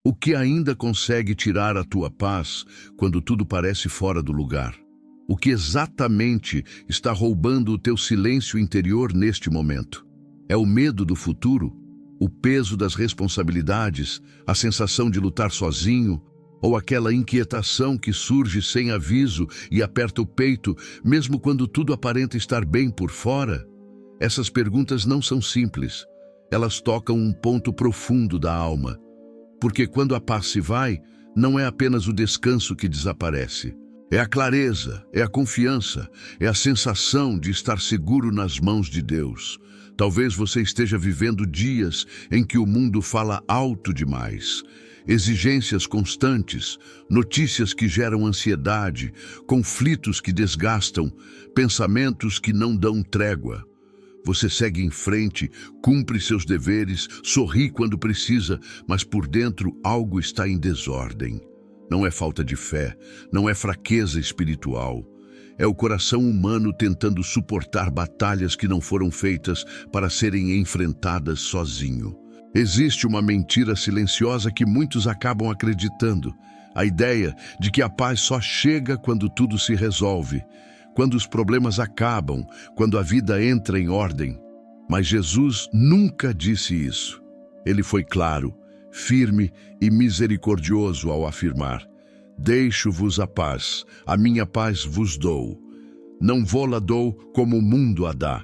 O que ainda consegue tirar a tua paz quando tudo parece fora do lugar? O que exatamente está roubando o teu silêncio interior neste momento? É o medo do futuro? O peso das responsabilidades? A sensação de lutar sozinho? Ou aquela inquietação que surge sem aviso e aperta o peito, mesmo quando tudo aparenta estar bem por fora? Essas perguntas não são simples. Elas tocam um ponto profundo da alma. Porque quando a paz se vai, não é apenas o descanso que desaparece. É a clareza, é a confiança, é a sensação de estar seguro nas mãos de Deus. Talvez você esteja vivendo dias em que o mundo fala alto demais. Exigências constantes, notícias que geram ansiedade, conflitos que desgastam, pensamentos que não dão trégua. Você segue em frente, cumpre seus deveres, sorri quando precisa, mas por dentro algo está em desordem. Não é falta de fé, não é fraqueza espiritual. É o coração humano tentando suportar batalhas que não foram feitas para serem enfrentadas sozinho. Existe uma mentira silenciosa que muitos acabam acreditando. A ideia de que a paz só chega quando tudo se resolve, quando os problemas acabam, quando a vida entra em ordem. Mas Jesus nunca disse isso. Ele foi claro, firme e misericordioso ao afirmar: deixo-vos a minha paz vos dou. Não vou-la dou como o mundo a dá.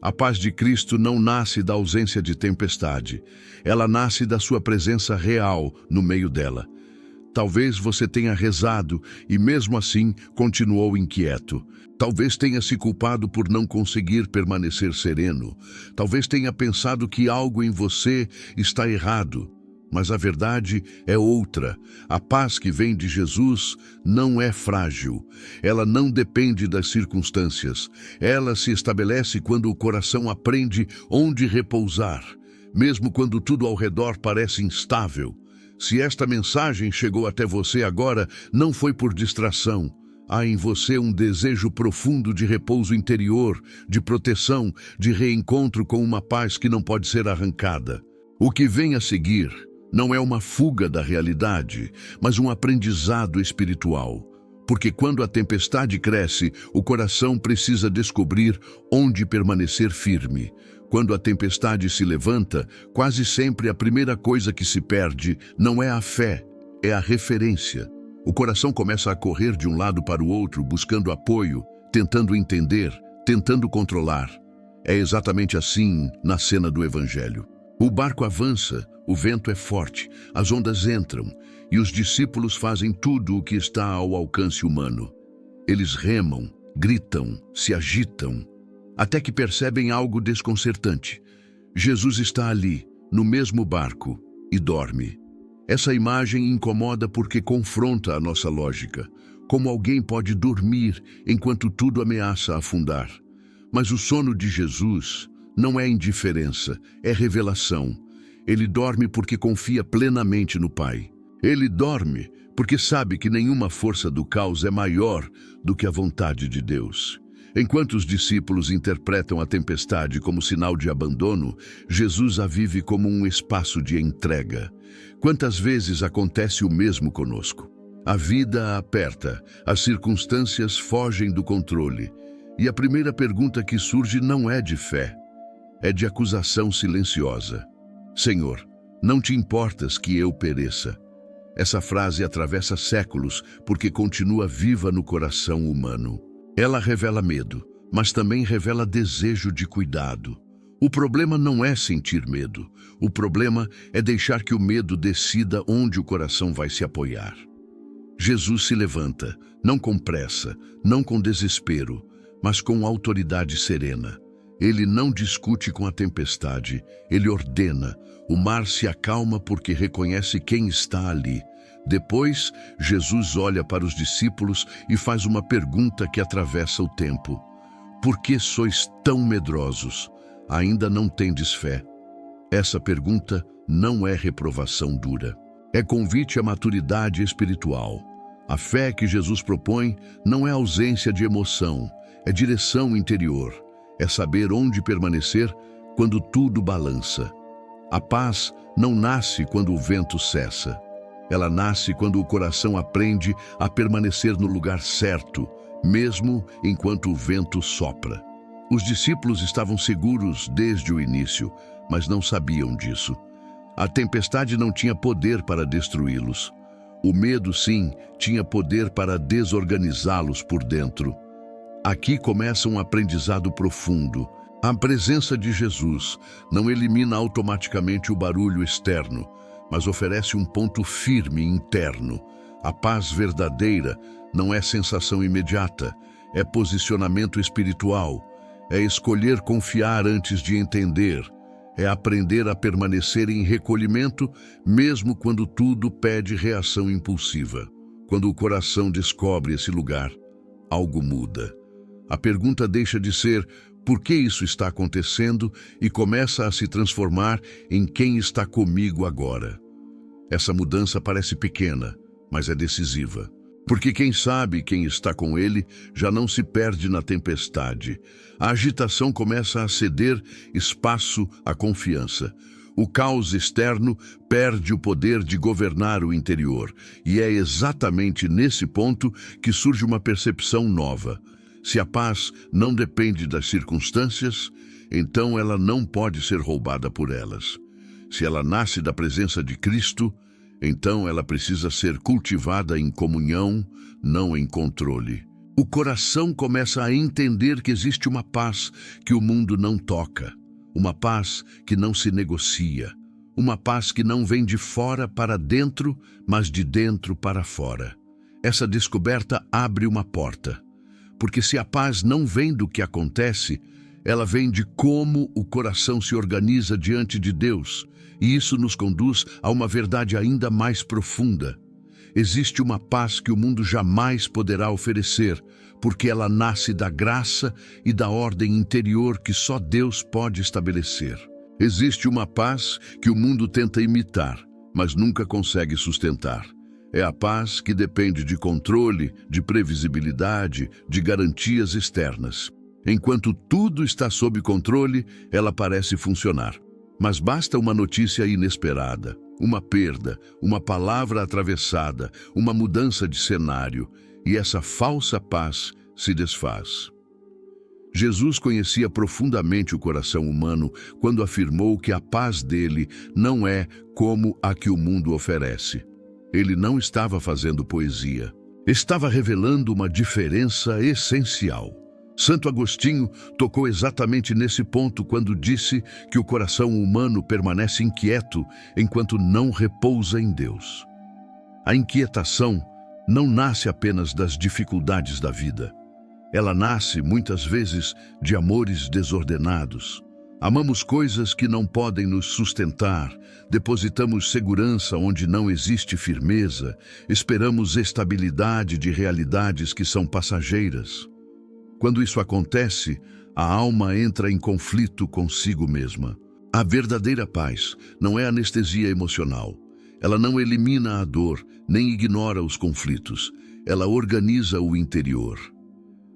A paz de Cristo não nasce da ausência de tempestade. Ela nasce da sua presença real no meio dela. Talvez você tenha rezado e mesmo assim continuou inquieto. Talvez tenha se culpado por não conseguir permanecer sereno. Talvez tenha pensado que algo em você está errado. Mas a verdade é outra. A paz que vem de Jesus não é frágil. Ela não depende das circunstâncias. Ela se estabelece quando o coração aprende onde repousar, mesmo quando tudo ao redor parece instável. Se esta mensagem chegou até você agora, não foi por distração. Há em você um desejo profundo de repouso interior, de proteção, de reencontro com uma paz que não pode ser arrancada. O que vem a seguir não é uma fuga da realidade, mas um aprendizado espiritual. Porque quando a tempestade cresce, o coração precisa descobrir onde permanecer firme. Quando a tempestade se levanta, quase sempre a primeira coisa que se perde não é a fé, é a referência. O coração começa a correr de um lado para o outro, buscando apoio, tentando entender, tentando controlar. É exatamente assim na cena do Evangelho. O barco avança, o vento é forte, as ondas entram, e os discípulos fazem tudo o que está ao alcance humano. Eles remam, gritam, se agitam, até que percebem algo desconcertante. Jesus está ali, no mesmo barco, e dorme. Essa imagem incomoda porque confronta a nossa lógica. Como alguém pode dormir enquanto tudo ameaça afundar? Mas o sono de Jesus não é indiferença, é revelação. Ele dorme porque confia plenamente no Pai. Ele dorme porque sabe que nenhuma força do caos é maior do que a vontade de Deus. Enquanto os discípulos interpretam a tempestade como sinal de abandono, Jesus a vive como um espaço de entrega. Quantas vezes acontece o mesmo conosco? A vida a aperta, as circunstâncias fogem do controle. E a primeira pergunta que surge não é de fé, é de acusação silenciosa. Senhor, não te importas que eu pereça? Essa frase atravessa séculos porque continua viva no coração humano. Ela revela medo, mas também revela desejo de cuidado. O problema não é sentir medo. O problema é deixar que o medo decida onde o coração vai se apoiar. Jesus se levanta, não com pressa, não com desespero, mas com autoridade serena. Ele não discute com a tempestade, ele ordena. O mar se acalma porque reconhece quem está ali. Depois, Jesus olha para os discípulos e faz uma pergunta que atravessa o tempo. Por que sois tão medrosos? Ainda não tendes fé? Essa pergunta não é reprovação dura. É convite à maturidade espiritual. A fé que Jesus propõe não é ausência de emoção, é direção interior. É saber onde permanecer quando tudo balança. A paz não nasce quando o vento cessa. Ela nasce quando o coração aprende a permanecer no lugar certo, mesmo enquanto o vento sopra. Os discípulos estavam seguros desde o início, mas não sabiam disso. A tempestade não tinha poder para destruí-los. O medo, sim, tinha poder para desorganizá-los por dentro. Aqui começa um aprendizado profundo. A presença de Jesus não elimina automaticamente o barulho externo, mas oferece um ponto firme interno. A paz verdadeira não é sensação imediata, é posicionamento espiritual, é escolher confiar antes de entender, é aprender a permanecer em recolhimento mesmo quando tudo pede reação impulsiva. Quando o coração descobre esse lugar, algo muda. A pergunta deixa de ser por que isso está acontecendo e começa a se transformar em quem está comigo agora. Essa mudança parece pequena, mas é decisiva. Porque quem sabe quem está com ele já não se perde na tempestade. A agitação começa a ceder espaço à confiança. O caos externo perde o poder de governar o interior. E é exatamente nesse ponto que surge uma percepção nova. Se a paz não depende das circunstâncias, então ela não pode ser roubada por elas. Se ela nasce da presença de Cristo, então ela precisa ser cultivada em comunhão, não em controle. O coração começa a entender que existe uma paz que o mundo não toca, uma paz que não se negocia, uma paz que não vem de fora para dentro, mas de dentro para fora. Essa descoberta abre uma porta. Porque se a paz não vem do que acontece, ela vem de como o coração se organiza diante de Deus, e isso nos conduz a uma verdade ainda mais profunda. Existe uma paz que o mundo jamais poderá oferecer, porque ela nasce da graça e da ordem interior que só Deus pode estabelecer. Existe uma paz que o mundo tenta imitar, mas nunca consegue sustentar. É a paz que depende de controle, de previsibilidade, de garantias externas. Enquanto tudo está sob controle, ela parece funcionar. Mas basta uma notícia inesperada, uma perda, uma palavra atravessada, uma mudança de cenário, e essa falsa paz se desfaz. Jesus conhecia profundamente o coração humano quando afirmou que a paz dele não é como a que o mundo oferece. Ele não estava fazendo poesia. Estava revelando uma diferença essencial. Santo Agostinho tocou exatamente nesse ponto quando disse que o coração humano permanece inquieto enquanto não repousa em Deus. A inquietação não nasce apenas das dificuldades da vida. Ela nasce, muitas vezes, de amores desordenados. Amamos coisas que não podem nos sustentar, depositamos segurança onde não existe firmeza, esperamos estabilidade de realidades que são passageiras. Quando isso acontece, a alma entra em conflito consigo mesma. A verdadeira paz não é anestesia emocional. Ela não elimina a dor, nem ignora os conflitos. Ela organiza o interior.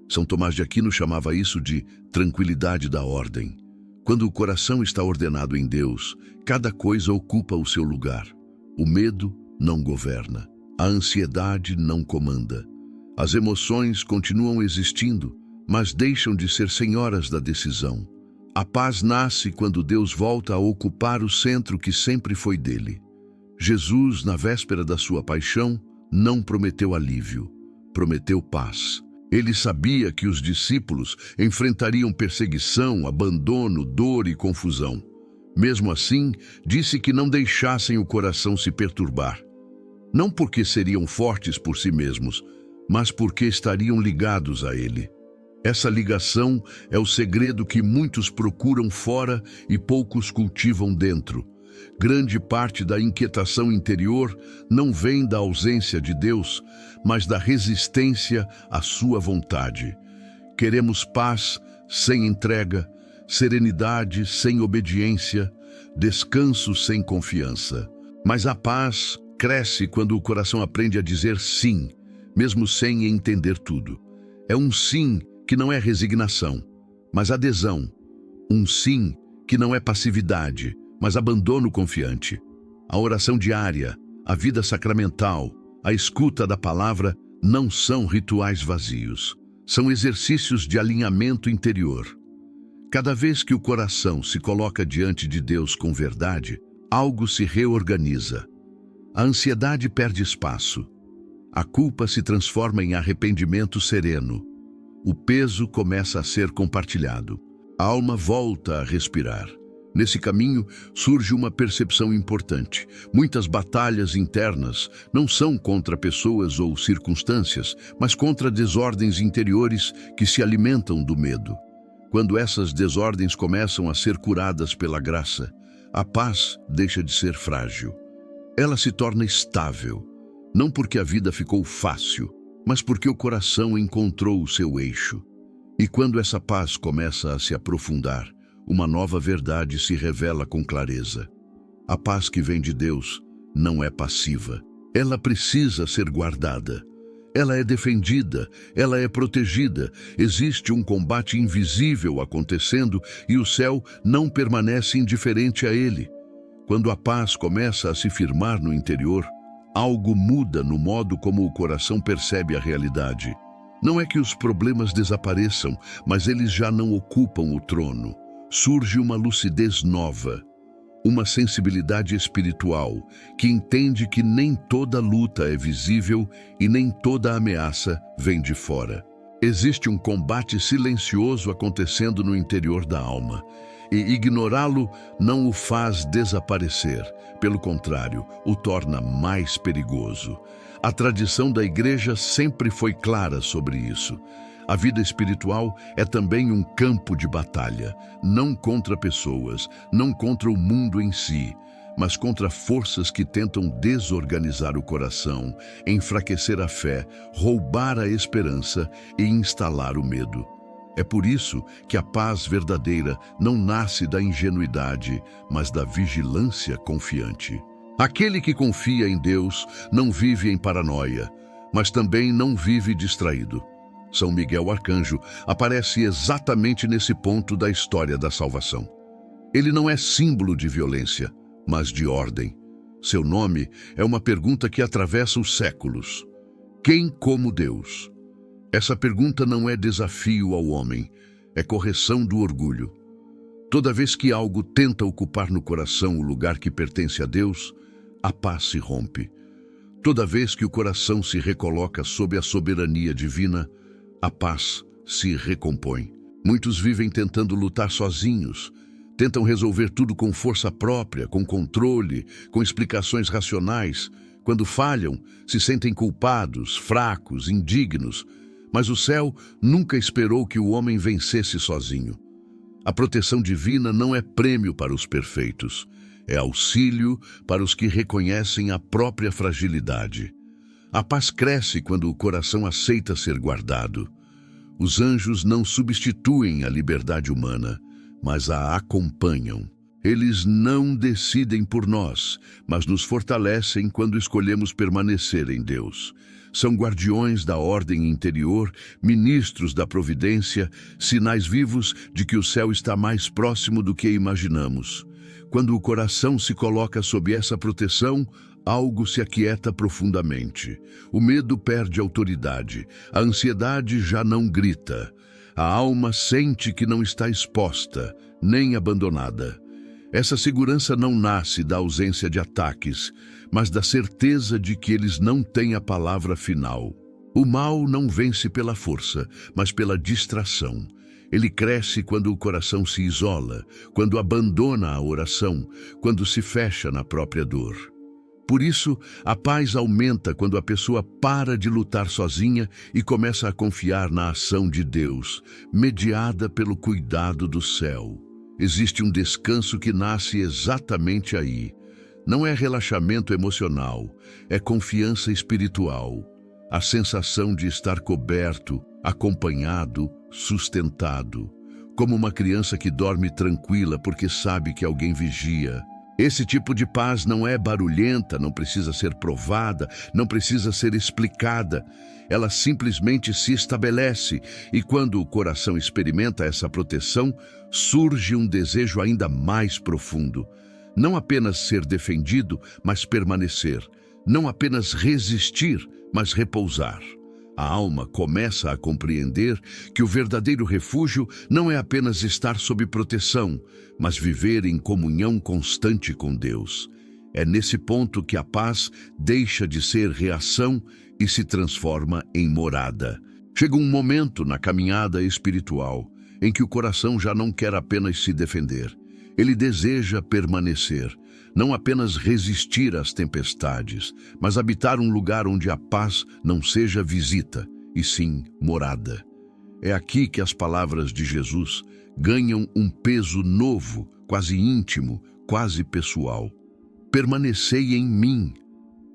São Tomás de Aquino chamava isso de tranquilidade da ordem. Quando o coração está ordenado em Deus, cada coisa ocupa o seu lugar. O medo não governa. A ansiedade não comanda. As emoções continuam existindo, mas deixam de ser senhoras da decisão. A paz nasce quando Deus volta a ocupar o centro que sempre foi dele. Jesus, na véspera da sua paixão, não prometeu alívio, prometeu paz. Ele sabia que os discípulos enfrentariam perseguição, abandono, dor e confusão. Mesmo assim, disse que não deixassem o coração se perturbar. Não porque seriam fortes por si mesmos, mas porque estariam ligados a ele. Essa ligação é o segredo que muitos procuram fora e poucos cultivam dentro. Grande parte da inquietação interior não vem da ausência de Deus, mas da resistência à sua vontade. Queremos paz sem entrega, serenidade sem obediência, descanso sem confiança. Mas a paz cresce quando o coração aprende a dizer sim, mesmo sem entender tudo. É um sim que não é resignação, mas adesão. Um sim que não é passividade, mas abandono confiante. A oração diária, a vida sacramental, a escuta da palavra não são rituais vazios. São exercícios de alinhamento interior. Cada vez que o coração se coloca diante de Deus com verdade, algo se reorganiza. A ansiedade perde espaço. A culpa se transforma em arrependimento sereno. O peso começa a ser compartilhado. A alma volta a respirar. Nesse caminho surge uma percepção importante. Muitas batalhas internas não são contra pessoas ou circunstâncias, mas contra desordens interiores que se alimentam do medo. Quando essas desordens começam a ser curadas pela graça, a paz deixa de ser frágil. Ela se torna estável, não porque a vida ficou fácil, mas porque o coração encontrou o seu eixo. E quando essa paz começa a se aprofundar, uma nova verdade se revela com clareza. A paz que vem de Deus não é passiva. Ela precisa ser guardada. Ela é defendida, ela é protegida. Existe um combate invisível acontecendo e o céu não permanece indiferente a ele. Quando a paz começa a se firmar no interior, algo muda no modo como o coração percebe a realidade. Não é que os problemas desapareçam, mas eles já não ocupam o trono. Surge uma lucidez nova, uma sensibilidade espiritual que entende que nem toda luta é visível e nem toda ameaça vem de fora. Existe um combate silencioso acontecendo no interior da alma, e ignorá-lo não o faz desaparecer, pelo contrário, o torna mais perigoso. A tradição da Igreja sempre foi clara sobre isso. A vida espiritual é também um campo de batalha, não contra pessoas, não contra o mundo em si, mas contra forças que tentam desorganizar o coração, enfraquecer a fé, roubar a esperança e instalar o medo. É por isso que a paz verdadeira não nasce da ingenuidade, mas da vigilância confiante. Aquele que confia em Deus não vive em paranoia, mas também não vive distraído. São Miguel Arcanjo aparece exatamente nesse ponto da história da salvação. Ele não é símbolo de violência, mas de ordem. Seu nome é uma pergunta que atravessa os séculos. Quem como Deus? Essa pergunta não é desafio ao homem, é correção do orgulho. Toda vez que algo tenta ocupar no coração o lugar que pertence a Deus, a paz se rompe. Toda vez que o coração se recoloca sob a soberania divina, a paz se recompõe. Muitos vivem tentando lutar sozinhos, tentam resolver tudo com força própria, com controle, com explicações racionais. Quando falham, se sentem culpados, fracos, indignos. Mas o céu nunca esperou que o homem vencesse sozinho. A proteção divina não é prêmio para os perfeitos, é auxílio para os que reconhecem a própria fragilidade. A paz cresce quando o coração aceita ser guardado. Os anjos não substituem a liberdade humana, mas a acompanham. Eles não decidem por nós, mas nos fortalecem quando escolhemos permanecer em Deus. São guardiões da ordem interior, ministros da providência, sinais vivos de que o céu está mais próximo do que imaginamos. Quando o coração se coloca sob essa proteção, algo se aquieta profundamente. O medo perde autoridade, a ansiedade já não grita. A alma sente que não está exposta, nem abandonada. Essa segurança não nasce da ausência de ataques, mas da certeza de que eles não têm a palavra final. O mal não vence pela força, mas pela distração. Ele cresce quando o coração se isola, quando abandona a oração, quando se fecha na própria dor. Por isso, a paz aumenta quando a pessoa para de lutar sozinha e começa a confiar na ação de Deus, mediada pelo cuidado do céu. Existe um descanso que nasce exatamente aí. Não é relaxamento emocional, é confiança espiritual. A sensação de estar coberto, acompanhado, sustentado. Como uma criança que dorme tranquila porque sabe que alguém vigia. Esse tipo de paz não é barulhenta, não precisa ser provada, não precisa ser explicada. Ela simplesmente se estabelece e quando o coração experimenta essa proteção, surge um desejo ainda mais profundo. Não apenas ser defendido, mas permanecer. Não apenas resistir, mas repousar. A alma começa a compreender que o verdadeiro refúgio não é apenas estar sob proteção, mas viver em comunhão constante com Deus. É nesse ponto que a paz deixa de ser reação e se transforma em morada. Chega um momento na caminhada espiritual em que o coração já não quer apenas se defender. Ele deseja permanecer, não apenas resistir às tempestades, mas habitar um lugar onde a paz não seja visita, e sim morada. É aqui que as palavras de Jesus ganham um peso novo, quase íntimo, quase pessoal. Permanecei em mim.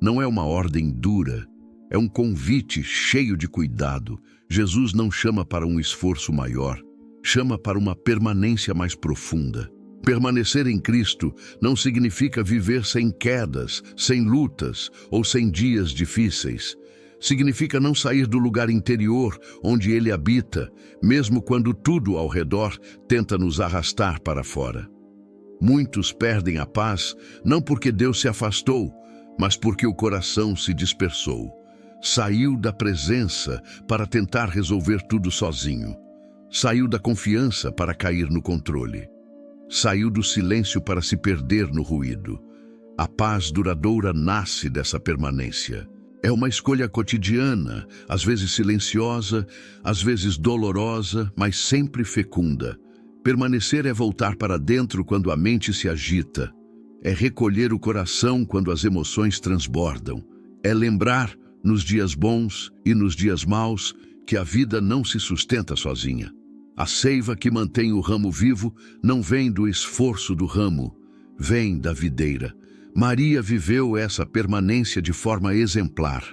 Não é uma ordem dura, é um convite cheio de cuidado. Jesus não chama para um esforço maior, chama para uma permanência mais profunda. Permanecer em Cristo não significa viver sem quedas, sem lutas ou sem dias difíceis. Significa não sair do lugar interior onde Ele habita, mesmo quando tudo ao redor tenta nos arrastar para fora. Muitos perdem a paz não porque Deus se afastou, mas porque o coração se dispersou. Saiu da presença para tentar resolver tudo sozinho. Saiu da confiança para cair no controle. Saiu do silêncio para se perder no ruído. A paz duradoura nasce dessa permanência. É uma escolha cotidiana, às vezes silenciosa, às vezes dolorosa, mas sempre fecunda. Permanecer é voltar para dentro quando a mente se agita. É recolher o coração quando as emoções transbordam. É lembrar, nos dias bons e nos dias maus, que a vida não se sustenta sozinha. A seiva que mantém o ramo vivo não vem do esforço do ramo, vem da videira. Maria viveu essa permanência de forma exemplar.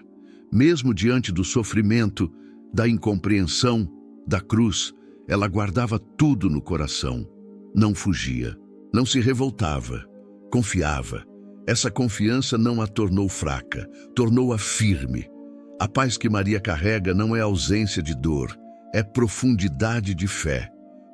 Mesmo diante do sofrimento, da incompreensão, da cruz, ela guardava tudo no coração. Não fugia, não se revoltava, confiava. Essa confiança não a tornou fraca, tornou-a firme. A paz que Maria carrega não é ausência de dor, é profundidade de fé.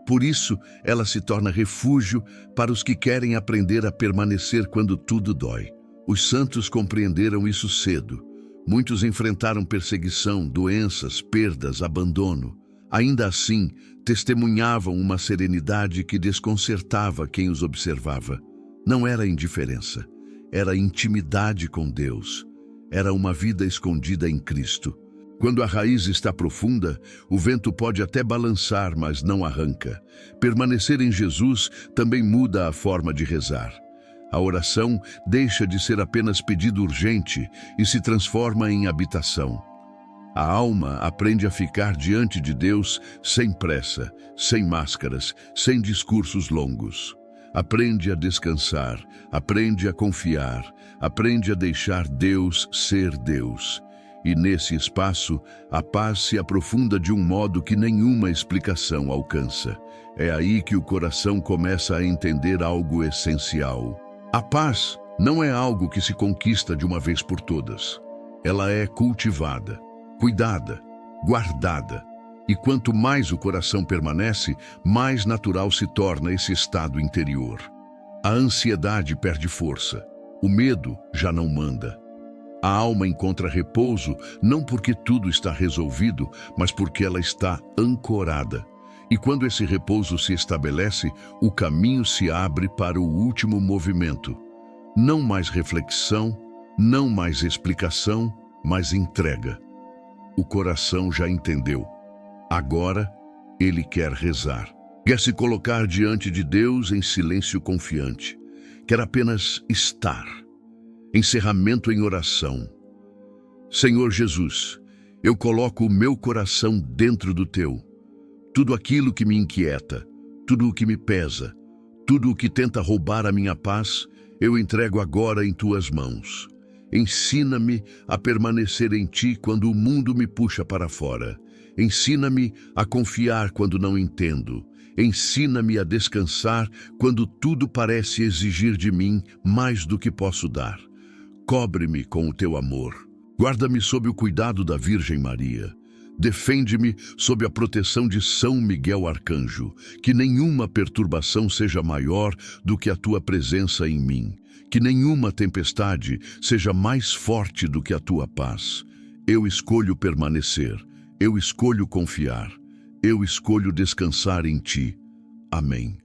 Por isso, ela se torna refúgio para os que querem aprender a permanecer quando tudo dói. Os santos compreenderam isso cedo. Muitos enfrentaram perseguição, doenças, perdas, abandono. Ainda assim, testemunhavam uma serenidade que desconcertava quem os observava. Não era indiferença, era intimidade com Deus. Era uma vida escondida em Cristo. Quando a raiz está profunda, o vento pode até balançar, mas não arranca. Permanecer em Jesus também muda a forma de rezar. A oração deixa de ser apenas pedido urgente e se transforma em habitação. A alma aprende a ficar diante de Deus sem pressa, sem máscaras, sem discursos longos. Aprende a descansar, aprende a confiar, aprende a deixar Deus ser Deus. E nesse espaço, a paz se aprofunda de um modo que nenhuma explicação alcança. É aí que o coração começa a entender algo essencial. A paz não é algo que se conquista de uma vez por todas. Ela é cultivada, cuidada, guardada. E quanto mais o coração permanece, mais natural se torna esse estado interior. A ansiedade perde força. O medo já não manda. A alma encontra repouso não porque tudo está resolvido, mas porque ela está ancorada. E quando esse repouso se estabelece, o caminho se abre para o último movimento. Não mais reflexão, não mais explicação, mas entrega. O coração já entendeu. Agora, ele quer rezar. Quer se colocar diante de Deus em silêncio confiante. Quer apenas estar. Encerramento em oração. Senhor Jesus, eu coloco o meu coração dentro do teu. Tudo aquilo que me inquieta, tudo o que me pesa, tudo o que tenta roubar a minha paz, eu entrego agora em tuas mãos. Ensina-me a permanecer em ti quando o mundo me puxa para fora. Ensina-me a confiar quando não entendo. Ensina-me a descansar quando tudo parece exigir de mim mais do que posso dar. Cobre-me com o teu amor. Guarda-me sob o cuidado da Virgem Maria. Defende-me sob a proteção de São Miguel Arcanjo. Que nenhuma perturbação seja maior do que a tua presença em mim. Que nenhuma tempestade seja mais forte do que a tua paz. Eu escolho permanecer, eu escolho confiar, eu escolho descansar em ti. Amém.